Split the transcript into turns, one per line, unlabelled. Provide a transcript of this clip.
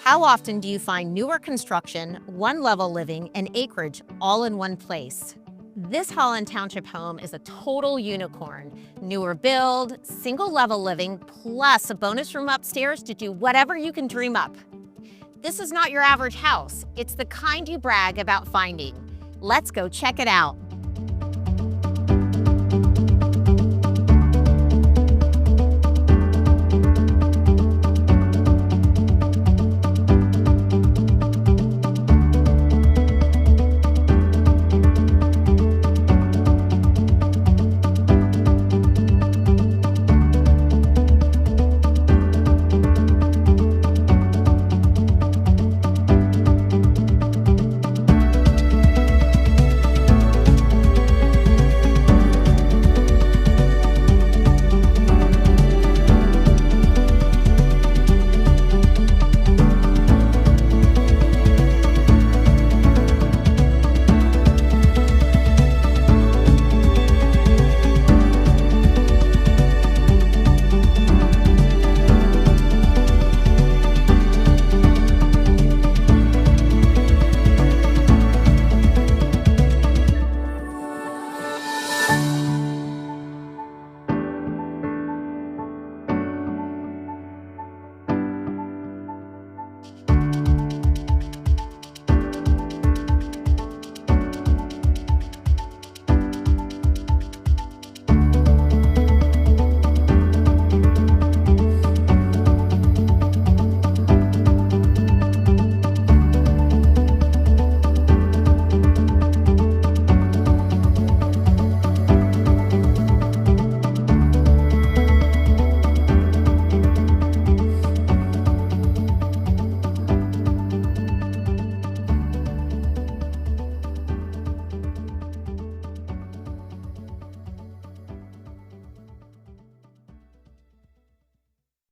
How often do you find newer construction, one-level living, and acreage all in one place? This Holland Township home is a total unicorn. Newer build, single-level living, plus a bonus room upstairs to do whatever you can dream up. This is not your average house. It's the kind you brag about finding. Let's go check it out.